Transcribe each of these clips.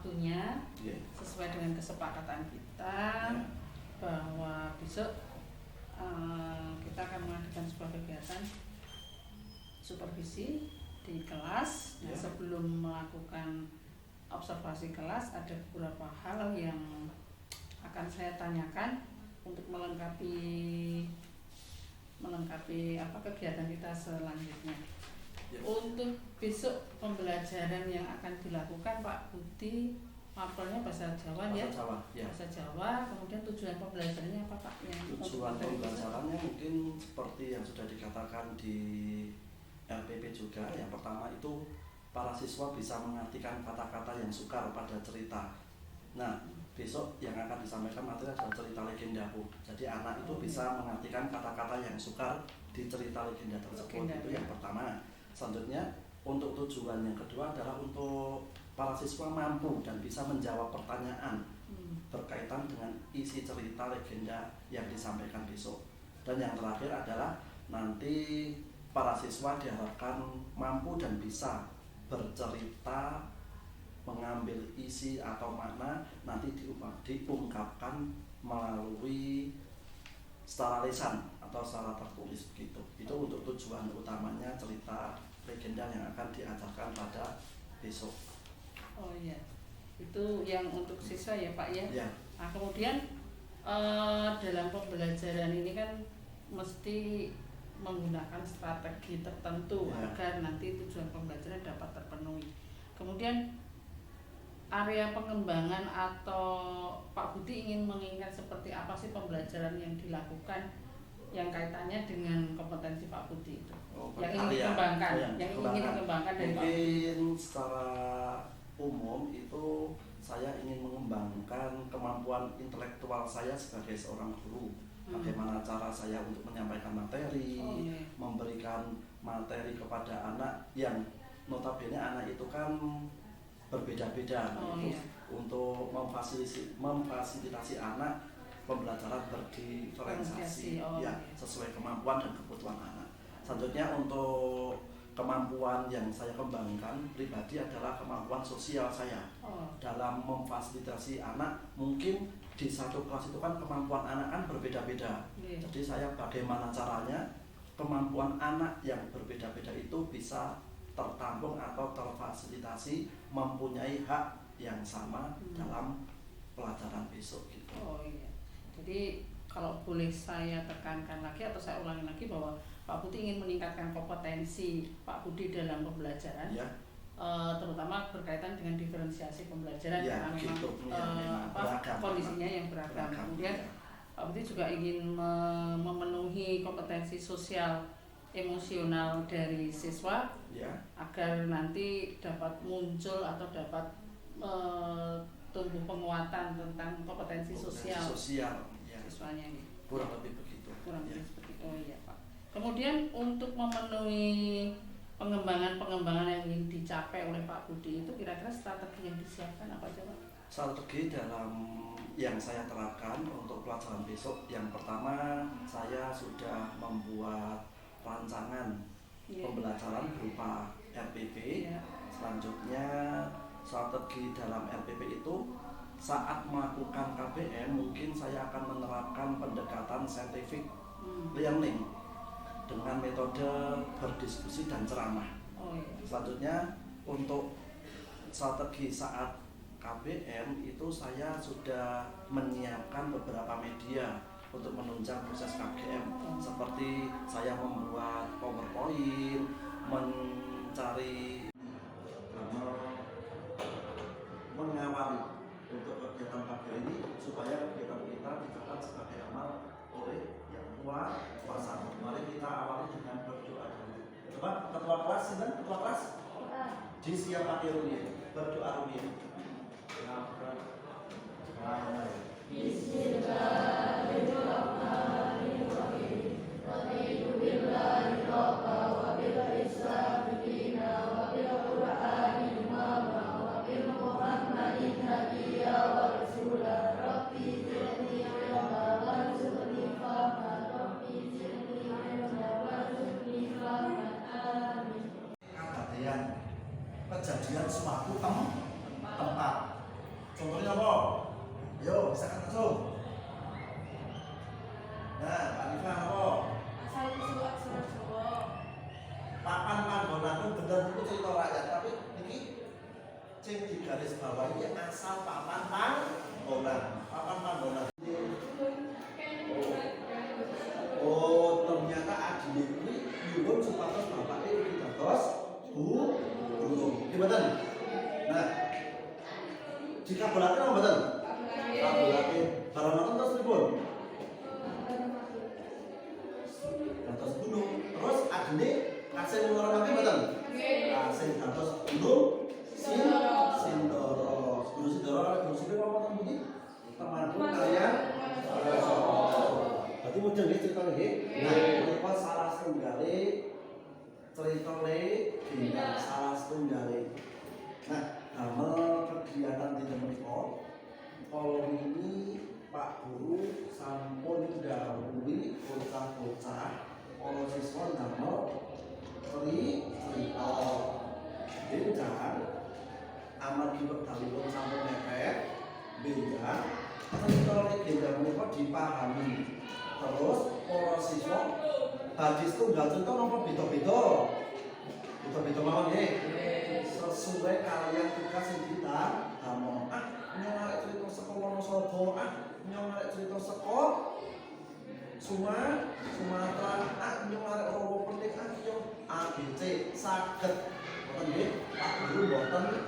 waktunya sesuai dengan kesepakatan kita bahwa besok kita akan mengadakan sebuah kegiatan supervisi di kelas. Nah, sebelum melakukan observasi kelas ada beberapa hal yang akan saya tanyakan untuk melengkapi kegiatan kita selanjutnya. Untuk besok pembelajaran yang akan dilakukan Pak Budi, mapelnya bahasa Jawa ya? Bahasa Jawa. Kemudian tujuan pembelajarannya apa Pak? Tujuan pembelajarannya mungkin seperti yang sudah dikatakan di LPP juga. Yang pertama itu para siswa bisa mengartikan kata-kata yang sukar pada cerita. Nah, besok yang akan disampaikan materi adalah cerita legendaku. Jadi anak itu bisa mengartikan kata-kata yang sukar di cerita legenda tersebut. Itu yang pertama. Selanjutnya, untuk tujuan yang kedua adalah untuk para siswa mampu dan bisa menjawab pertanyaan berkaitan dengan isi cerita legenda yang disampaikan besok. Dan yang terakhir adalah nanti para siswa diharapkan mampu dan bisa bercerita, mengambil isi atau makna nanti diungkapkan melalui secara lisan atau secara tertulis begitu. Itu untuk tujuan utamanya cerita legenda yang akan diajarkan pada besok. Oh iya, itu yang untuk siswa ya Pak ya. Nah, kemudian dalam pembelajaran ini kan mesti menggunakan strategi tertentu agar nanti tujuan pembelajaran dapat terpenuhi. Kemudian area pengembangan atau Pak Budi ingin mengingat seperti apa sih pembelajaran yang dilakukan yang kaitannya dengan kompetensi Pak Budi itu, yang ingin dikembangkan, ingin dikembangkan dari Pak Budi. Mungkin secara umum itu saya ingin mengembangkan kemampuan intelektual saya sebagai seorang guru. Bagaimana cara saya untuk menyampaikan materi, memberikan materi kepada anak yang notabene anak itu kan berbeda-beda untuk memfasilitasi anak pembelajaran berdiferensiasi sesuai kemampuan dan kebutuhan anak. Selanjutnya untuk kemampuan yang saya kembangkan pribadi adalah kemampuan sosial saya dalam memfasilitasi anak. Mungkin di satu kelas itu kan kemampuan anak kan berbeda-beda. Jadi saya bagaimana caranya kemampuan anak yang berbeda-beda itu bisa tertampung atau terfasilitasi mempunyai hak yang sama dalam pelajaran besok gitu. Oh iya. Jadi kalau boleh saya tekankan lagi atau saya ulangi lagi bahwa Pak Budi ingin meningkatkan kompetensi Pak Budi dalam pembelajaran, terutama berkaitan dengan diferensiasi pembelajaran karena memang kondisinya yang beragam. Kemudian Pak Budi juga ingin memenuhi kompetensi sosial emosional dari siswa agar nanti dapat muncul atau dapat tumbuh penguatan tentang kompetensi sosial siswanya ini. Kurang lebih begitu. Lebih seperti itu. Oh iya Pak. Kemudian untuk memenuhi pengembangan yang ingin dicapai oleh Pak Budi itu kira-kira strategi yang disiapkan apa aja Pak? Strategi dalam yang saya terapkan untuk pelajaran besok, yang pertama saya sudah membuat rancangan pembelajaran berupa RPP. Selanjutnya strategi dalam RPP itu saat melakukan KBM mungkin saya akan menerapkan pendekatan scientific learning dengan metode berdiskusi dan ceramah. Selanjutnya untuk strategi saat KBM itu saya sudah menyiapkan beberapa media untuk menunjang proses KBM, seperti saya membuat PowerPoint, mencari mengawali untuk kegiatan KBM ini supaya kegiatan kita dicatat sebagai amal oleh Yang Kuasa. Mari kita awali dengan berdoa dulu. Coba ketua kelas, ketua kelas disiapkan rumiyin, berdoa rumiyin. Bismillahirrahmanirrahim. Raditu billahi rabba wa bil Islam dina wa bil Qur'ani imama wa bil Muhammadin nabiyya wa rasula. Rabbi zidni ilma warzuqni fahma. Rabbi zidni ilma warzuqni fahma. Amin. Kejadian suatu tempat. Dikabulake apa mboten? Kabulake. Barang ngoten terus pripun? Dados gunung. Terus adene kasih ngurangake mboten? Kasih dados gunung Sindoro. Gunung Sindoro kali Gunung Sindoro apa mboten pundi? Temanggung kaliyan berarti mujeng nggih cerita nggih. Nah, menika salah setunggale ceritane gendang salah setunggale. Nah, damel kegiatan dinten menika kala wingi Pak Guru sampun ndhawuhi bocah-bocah ana siswa damel cerita. Benjang amargi wekdalipun sampun mepet, benjang cerita legenda menika dipahami. Terus para siswa badhe setunggal cerita napa beda-beda? Beda-beda mawon nggih. Sesuai kalian tugas sing ditambah. Nyong arek cerita saka Wonosobo, nyong arek cerita saka Sumatera, nyong arek Rawa Petik, nyong ABC saged. Mboten nggih, Pak Guru mboten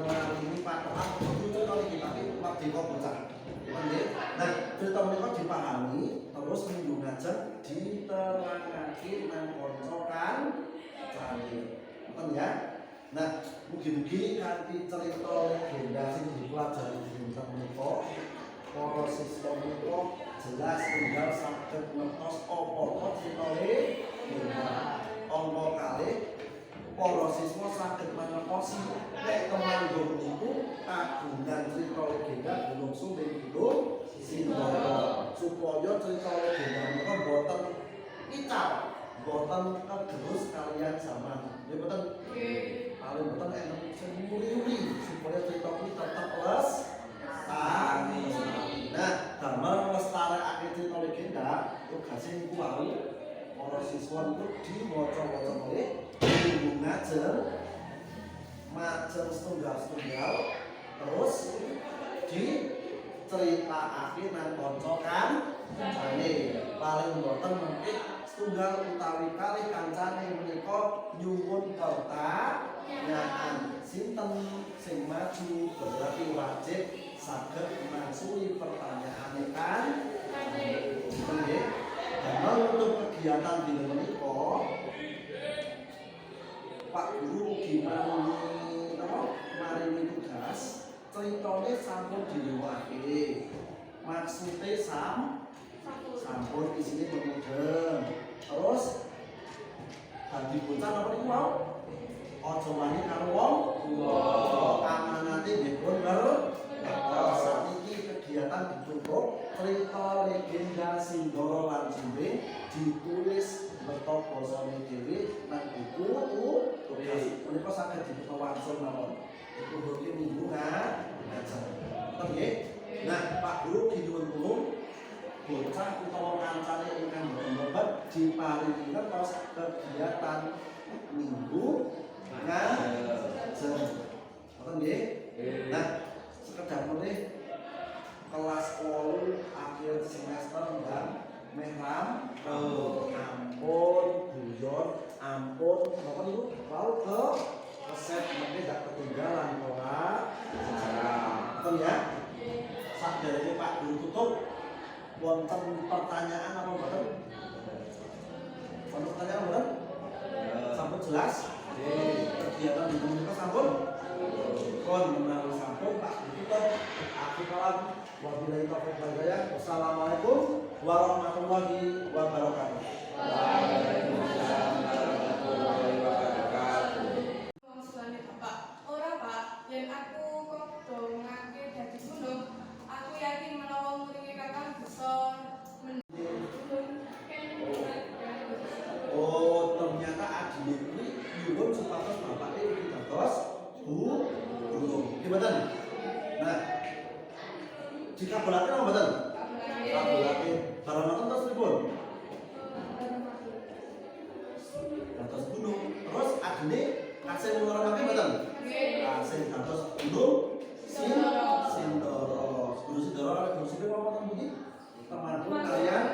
maringi patokan cerita iki tapi mardika bocah. Nggih. Nah, cerita menika dipahami terus minggu ngajeng diterangake nang kanca kancane. Ngoten ya. Nah, mugi-mugi kanthi cerita legenda sing dipelajari dinten menika para siswa menika jelas tinggal saged ngertos apa cerita legenda. Angka kalih para siswa saged mangertosi nek Temanggung niku kagungan cerita legenda Gunung Sumbing Gunung Sindoro supaya cerita legenda menika boten ical, boten kegerus kalian zaman. Nggih boten? Paling boten enten sing muri-muri supaya cerita kuwi tetep lestari. Nah, damel nglestarekake cerita legenda tugase niku wau para siswa niku diwaca-waca malih minggu ngajeng majeng setunggal-setunggal terus diceritakake nang kanca kancane. Paling boten mengki setunggal utawi kalih kancane menika nyuwun pertanyaan. Sinten sing maju berarti wajib saged mangsuli pertanyaane kan. Nggih. Damel untuk kegiatan dinten menika Pak Guru ugi maringi tugas ceritane sampun diriwake. Maksude sampun isine pemudeng. Terus dadi bocah napa niku wau? Aja wani karo wong tuwa. Amanate nggih pun sakniki kegiatan ditutup cerita legenda Sindoro lan Sumbing ditulis beto basane dhewe nang buku tugas. Menika saged diputa wangsul mawon. Dikumpulke minggu ngajeng. Nggih. Nah, Pak Guru kinuwun tulung bocah utawa kancane ingkang boten diparingi ngertos kegiatan minggu ngajeng. Ngoten nggih? Nah, sekedar meneh kelas 8 akhir semester dan mehram ampun guyon ampun napa niku wau ke resep mengke dak ketinggalan ora sejarah. Ngoten ya? Sakderenge Pak Guru tutup wonten pertanyaan apa mboten? Wonten pertanyaan mboten? Sampun jelas? Kegiatan di komunitas sampun? Kon menawi sampun Pak Guru tutup. Aku kalam wabillahi taufiq wal hidayah. Wassalamualaikum warahmatullahi wabarakatuh. Waalaikumsalam warahmatullahi wabarakatuh. Maksudane Bapak, ora Pak, yen aku kok dongake dadi gunung, aku yakin menawa muringe Kakang bisa Oh, ternyata adine kuwi nyuwun supados bapake iki dados gunung. Gimana? Nah, dikabulake apa mboten? Kabulake. Barang ngoten terus pripun? Dados gunung. Terus adine kasih ngurangake mboten? Kasih dados gunung Sindoro. Gunung Sindoro kali Gunung Sindoro apa wonten pundi? Temanggung kaliyan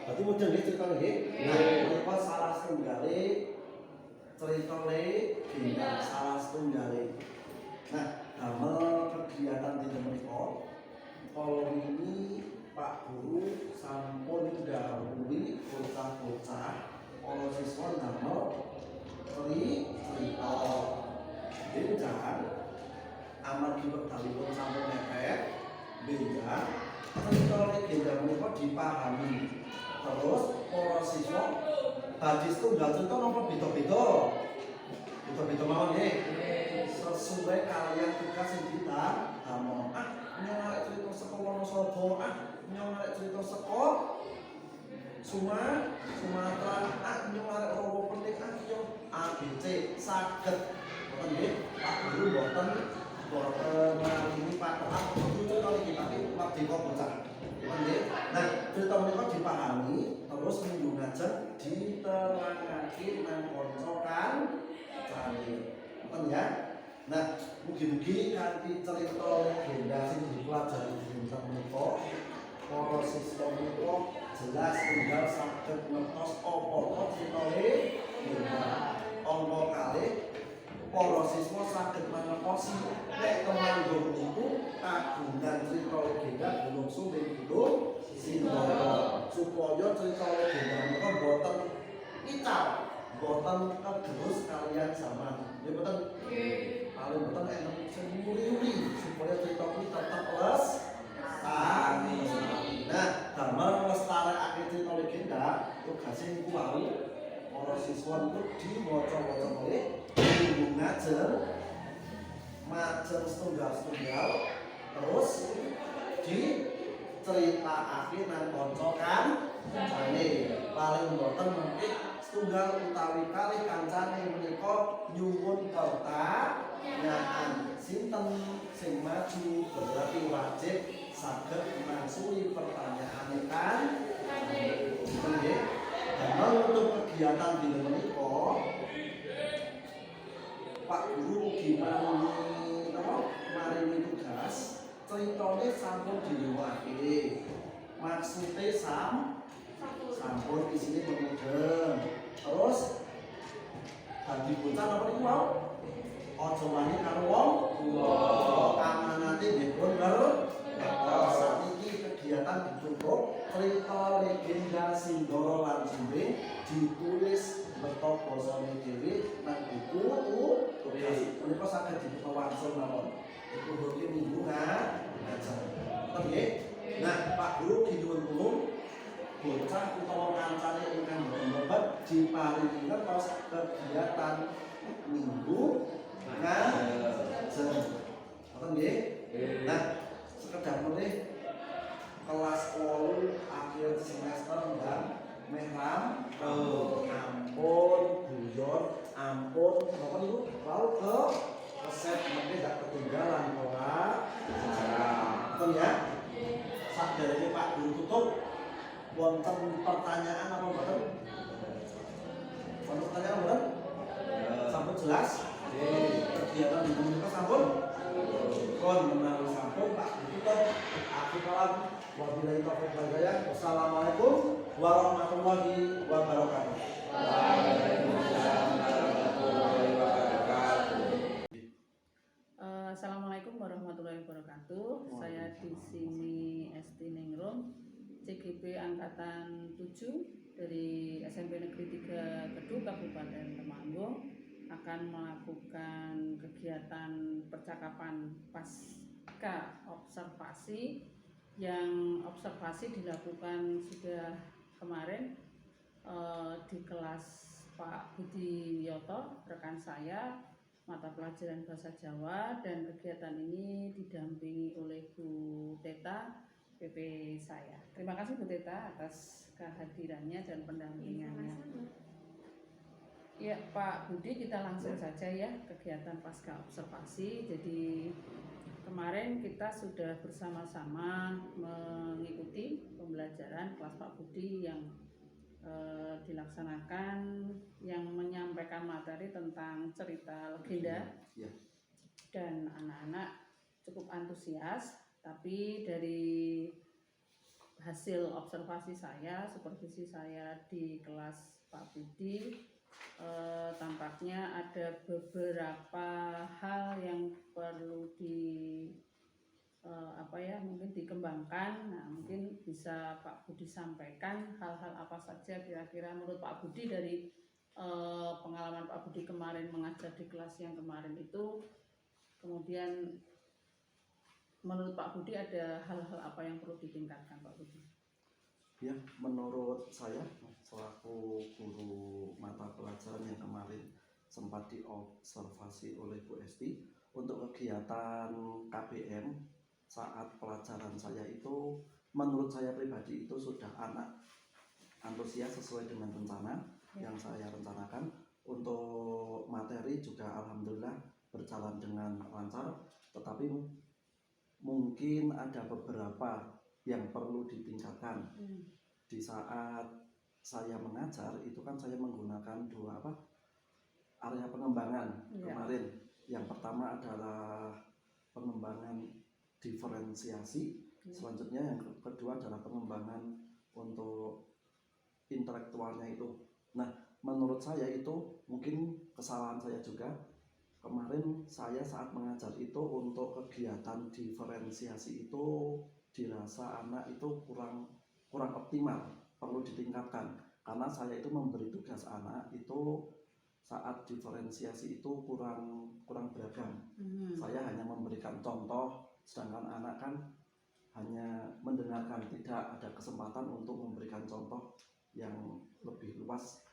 berarti mujeng nggih cerita nggih. Nah, menika salah setunggale cerita legenda salah setunggale. Nah, damel kegiatan di menika kalau ini Pak Guru sampun dahului bocah-bocah kalau siswa damel cerita benjang amargi wektalipun sampun mepet benjang cerita legenda menika dipahami terus para siswa badhe setunggal cerita napa beda-beda mawon nggih sesuai kalian tugas sing ditambah nyong arek cerita saka Wonosobo nyong arek cerita saka Sumatera nyong arek Rawapenik nyong ABC saged ngoten nggih Pak Guru mboten maringi patokan cerita iki tapi mardika bocah ngoten nggih. Nah cerita menika dipahami terus minggu ngajeng diterangake nang kanca kancane ngoten ya. Nah, mugi-mugi kanthi cerita legenda sing dipelajari dinten menika para siswa menika jelas tinggal saged ngertos apa cerita legenda. Angka kalih para siswa saged mangertosi nek temanggung niku kagungan cerita legenda gunung sumbing gunung Sindoro supaya cerita legenda menika boten ical boten kegerus kalian zaman. Nggih boten? Paling boten enak sing muri-uri supaya cerita kuwi tetep lestari. Nah, damel nglestarekake cerita legenda tugase niku wau para siswa niku diwaca-waca oleh guru ngajar majer setunggal-setunggal terus diceritakake nang kanca kancane. Paling boten mengki setunggal utawi kalih kancane menika nyuwun pertanyaan sinten sing maju berarti wajib saged mangsuli pertanyaan kan nggih. Damel untuk kegiatan dina menika Pak Guru ugi maringi tugas critane sampun diliwake maksude sampun isine mengudeng terus dadi bocah napa niku wau aja wani karo wong tuwa amanate nggih pun sakniki kegiatan ditutup cerita legenda Sindoro lan Sumbing ditulis beto basane dhewe nang buku tugas menika saged dibuka wangsul mawon dipunduki minggu ngajar nggih. Nah Pak Guru nyuwun tulung bocah utawa kancane ingkang mboten diparingi ngertos kegiatan minggu ngajar. Ngoten nggih. Nah, sekedar meneh kelas 8 akhir semester dan mehram ampun guyon ampun napa niku wau ke resep mengke dak ketinggalan ora ngoten ya. Saderenge Pak Guru tutup wonten pertanyaan apa mboten? Wonten pertanyaan mboten? Sampun jelas? Kegiatan di menika sampun? Kon menawi sampun Pak tutup. Aku kalam wabillahi taufiq wal hidayah. Wassalamualaikum warahmatullahi wabarakatuh. Waalaikumsalam warahmatullahi wabarakatuh. Assalamualaikum warahmatullahi wabarakatuh. Saya di sini Esti Ningrum, CGP Angkatan 7 dari SMP Negeri 3 Kedu Kabupaten Temanggung akan melakukan kegiatan percakapan pasca observasi yang observasi dilakukan sudah kemarin di kelas Pak Budi Wiyoto, rekan saya, mata pelajaran bahasa Jawa, dan kegiatan ini didampingi oleh Bu Teta PP saya. Terima kasih Bu Teta atas kehadirannya dan pendampingannya. Ya Pak Budi, kita langsung saja ya kegiatan pasca observasi. Jadi kemarin kita sudah bersama-sama mengikuti pembelajaran kelas Pak Budi yang dilaksanakan, yang menyampaikan materi tentang cerita legenda, dan anak-anak cukup antusias. Tapi dari hasil observasi saya, supervisi saya di kelas Pak Budi, tampaknya ada beberapa hal yang perlu mungkin dikembangkan. Nah, mungkin bisa Pak Budi sampaikan hal-hal apa saja kira-kira menurut Pak Budi dari pengalaman Pak Budi kemarin mengajar di kelas yang kemarin itu. Kemudian menurut Pak Budi ada hal-hal apa yang perlu ditingkatkan Pak Budi? Ya, menurut saya selaku guru mata pelajaran yang kemarin sempat diobservasi oleh Bu Esti, untuk kegiatan KBM saat pelajaran saya itu menurut saya pribadi itu sudah anak antusias sesuai dengan rencana yang saya rencanakan. Untuk materi juga alhamdulillah berjalan dengan lancar, tetapi mungkin ada beberapa yang perlu ditingkatkan. Di saat saya mengajar itu kan saya menggunakan dua area pengembangan kemarin. Yang pertama adalah pengembangan diferensiasi, selanjutnya yang kedua adalah pengembangan untuk intelektualnya itu. Nah, menurut saya itu mungkin kesalahan saya juga. Kemarin saya saat mengajar itu untuk kegiatan diferensiasi itu dirasa anak itu kurang optimal, perlu ditingkatkan. Karena saya itu memberi tugas anak itu saat diferensiasi itu kurang beragam. Saya hanya memberikan contoh, sedangkan anak kan hanya mendengarkan, tidak ada kesempatan untuk memberikan contoh yang lebih luas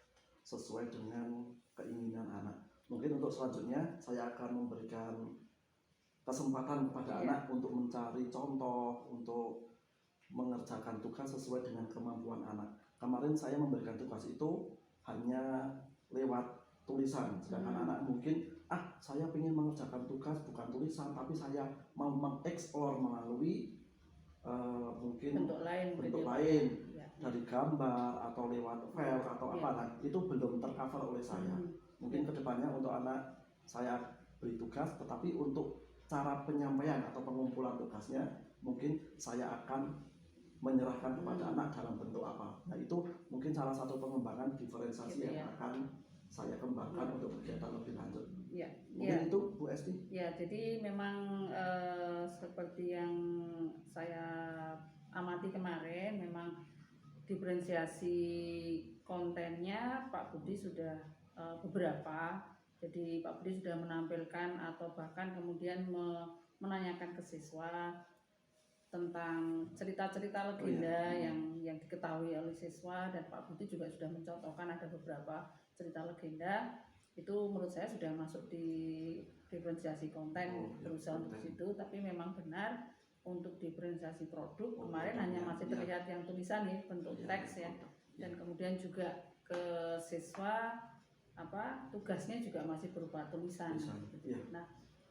sesuai dengan keinginan anak. Mungkin untuk selanjutnya saya akan memberikan kesempatan kepada anak untuk mencari contoh, untuk mengerjakan tugas sesuai dengan kemampuan anak. Kemarin saya memberikan tugas itu hanya lewat tulisan, sedangkan anak mungkin saya ingin mengerjakan tugas bukan tulisan, tapi saya mau mengeksplor melalui mungkin bentuk lain dari gambar atau lewat file atau apa. Nah, itu belum tercover oleh saya. Mungkin kedepannya untuk anak saya beri tugas, tetapi untuk cara penyampaian atau pengumpulan tugasnya mungkin saya akan menyerahkan kepada anak dalam bentuk apa. Nah, itu mungkin salah satu pengembangan diferensiasi yang akan saya kembangkan untuk kegiatan lebih lanjut. Mungkin itu Bu Esti. Ya, jadi memang seperti yang saya amati kemarin, memang diferensiasi kontennya Pak Budi sudah beberapa. Jadi Pak Budi sudah menampilkan atau bahkan kemudian menanyakan ke siswa tentang cerita-cerita legenda yang diketahui oleh siswa, dan Pak Budi juga sudah mencontohkan ada beberapa cerita legenda. Itu menurut saya sudah masuk di diferensiasi konten, berusaha untuk situ. Tapi memang benar untuk diferensiasi produk kemarin hanya masih terlihat yang tulisan bentuk teks ya, dan kemudian juga ke siswa tugasnya juga masih berupa tulisan. Nah,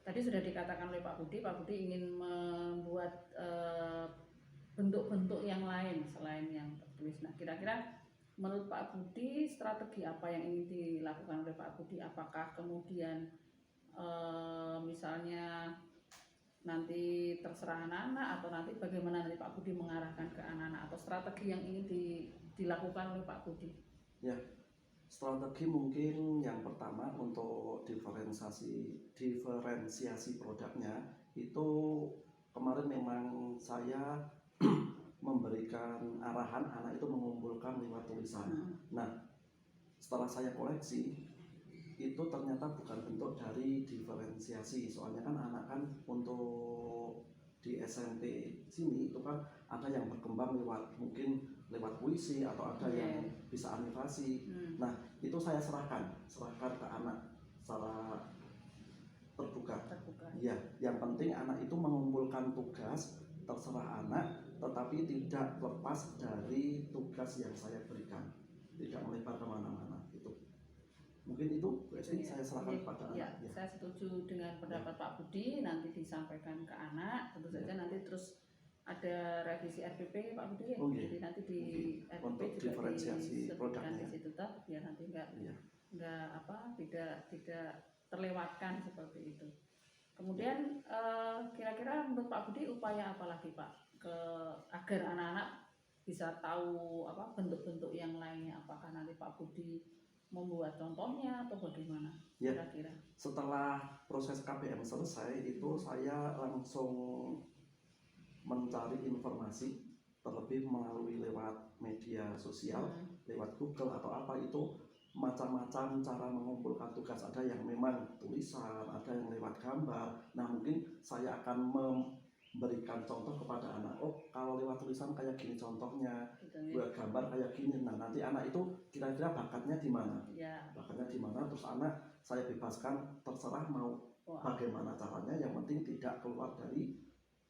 tadi sudah dikatakan oleh Pak Budi ingin membuat bentuk-bentuk yang lain selain yang tertulis. Nah, kira-kira menurut Pak Budi strategi apa yang ingin dilakukan oleh Pak Budi? Apakah kemudian misalnya nanti terserah anak-anak, atau nanti bagaimana nanti Pak Budi mengarahkan ke anak-anak, atau strategi yang ingin dilakukan oleh Pak Budi? Ya, strategi mungkin yang pertama untuk diferensiasi produknya itu kemarin memang saya memberikan arahan anak itu mengumpulkan lewat tulisan. Nah, setelah saya koleksi itu ternyata bukan bentuk dari diferensiasi, soalnya kan anak kan untuk di SMP sini itu kan ada yang berkembang mungkin lewat puisi atau ada yang bisa animasi. Nah, itu saya serahkan ke anak secara terbuka. Ya, yang penting anak itu mengumpulkan tugas, terserah anak, tetapi tidak lepas dari tugas yang saya berikan, tidak melebar kemana-mana. Mungkin itu saya serahkan kepada anak. Saya setuju dengan pendapat Pak Budi, nanti disampaikan ke anak. Tentu saja nanti terus ada revisi RPP Pak Budi. Jadi nanti di RPP juga disebutkan di situ biar nanti tidak terlewatkan seperti itu. Kemudian kira-kira menurut Pak Budi upaya apa lagi Pak agar anak-anak bisa tahu bentuk-bentuk yang lainnya? Apakah nanti Pak Budi membuat contohnya atau bagaimana Ya. kira-kira? Setelah proses KBM selesai itu saya langsung mencari informasi, terlebih melalui lewat media sosial, lewat Google atau apa, itu macam-macam cara mengumpulkan tugas. Ada yang memang tulisan, ada yang lewat gambar. Nah mungkin saya akan memberikan contoh kepada anak, oh kalau lewat tulisan kayak gini contohnya, buat gambar kayak gini. Nah nanti anak itu kira-kira bakatnya di mana, bakatnya di mana, terus anak saya bebaskan terserah mau bagaimana caranya, yang penting tidak keluar dari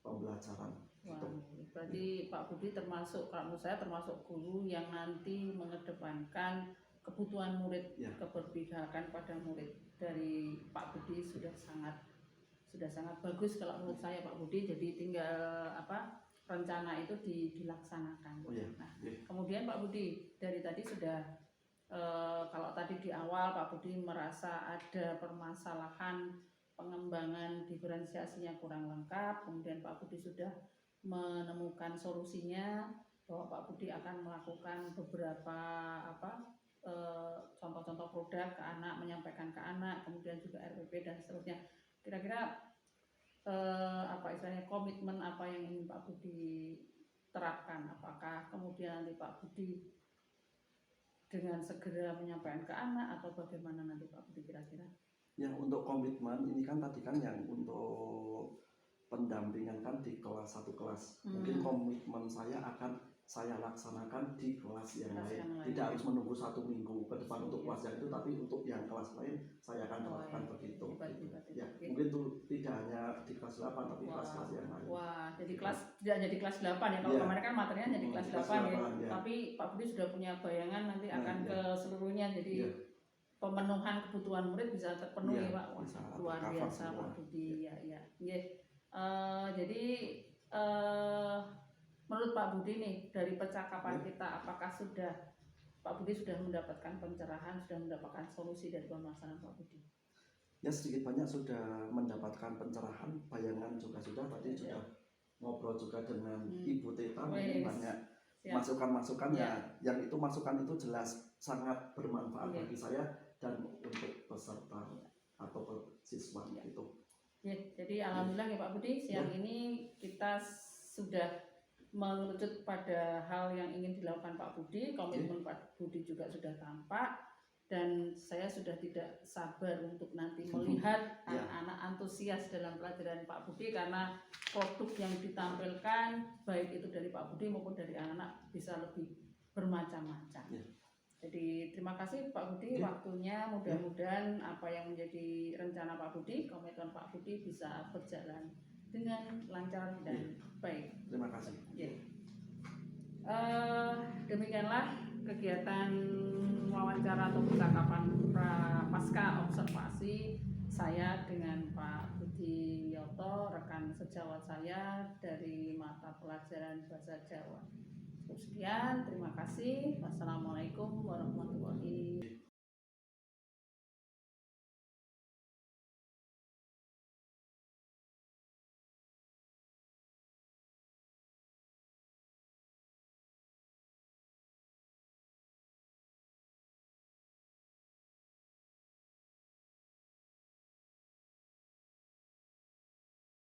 pembelajaran. Wah, berarti Pak Budi termasuk, kalau menurut saya termasuk guru yang nanti mengedepankan kebutuhan murid, keberpihakan pada murid. Dari Pak Budi sudah sangat bagus kalau menurut saya Pak Budi. Jadi tinggal rencana itu dilaksanakan. Nah, kemudian Pak Budi dari tadi sudah kalau tadi di awal Pak Budi merasa ada permasalahan pengembangan diferensiasinya kurang lengkap, kemudian Pak Budi sudah menemukan solusinya bahwa Pak Budi akan melakukan beberapa contoh-contoh produk ke anak, menyampaikan ke anak, kemudian juga RPP dan seterusnya. Kira-kira istilahnya komitmen apa yang ingin Pak Budi terapkan? Apakah kemudian nanti Pak Budi dengan segera menyampaikan ke anak atau bagaimana nanti Pak Budi kira-kira? Ya, untuk komitmen ini kan tadi kan yang untuk pendampingan kan di kelas 1 kelas. Mungkin komitmen saya akan saya laksanakan di kelas yang lain. Tidak harus menunggu 1 minggu ke depan untuk kelas yang itu, tapi untuk yang kelas lain saya akan lakukan begitu. Ya, mungkin itu tidak hanya di kelas 8 tapi kelas-kelas yang lain. Wah, jadi kelas tidak jadi kelas 8 ya. Kalau kemarin kan materinya jadi kelas 8 ya. Tapi Pak Budi sudah punya bayangan nanti akan ke seluruhnya. Jadi pemenuhan kebutuhan murid bisa terpenuhi, Pak. Wah, luar biasa Pak Budi. Ya. Jadi menurut Pak Budi nih, dari percakapan kita, apakah Pak Budi sudah mendapatkan pencerahan, sudah mendapatkan solusi dari permasalahan Pak Budi? Ya, sedikit banyak sudah mendapatkan pencerahan, bayangan juga sudah. Tadi sudah ngobrol juga dengan Ibu Teta, banyak masukan-masukan yang itu masukan itu jelas sangat bermanfaat bagi saya dan untuk peserta atau siswa itu. Jadi alhamdulillah ya Pak Budi, siang ini kita sudah mengerucut pada hal yang ingin dilakukan Pak Budi. Komitmen Pak Budi juga sudah tampak, dan saya sudah tidak sabar untuk nanti melihat anak-anak antusias dalam pelajaran Pak Budi, karena produk yang ditampilkan baik itu dari Pak Budi maupun dari anak-anak bisa lebih bermacam-macam. Jadi terima kasih Pak Budi waktunya, mudah-mudahan apa yang menjadi rencana Pak Budi, komitmen Pak Budi bisa berjalan dengan lancar dan baik. Terima kasih. Demikianlah kegiatan wawancara atau percakapan pasca observasi saya dengan Pak Budi Yoto, rekan sejawat saya dari mata pelajaran Bahasa Jawa. Sekian, terima kasih. Wassalamualaikum warahmatullahi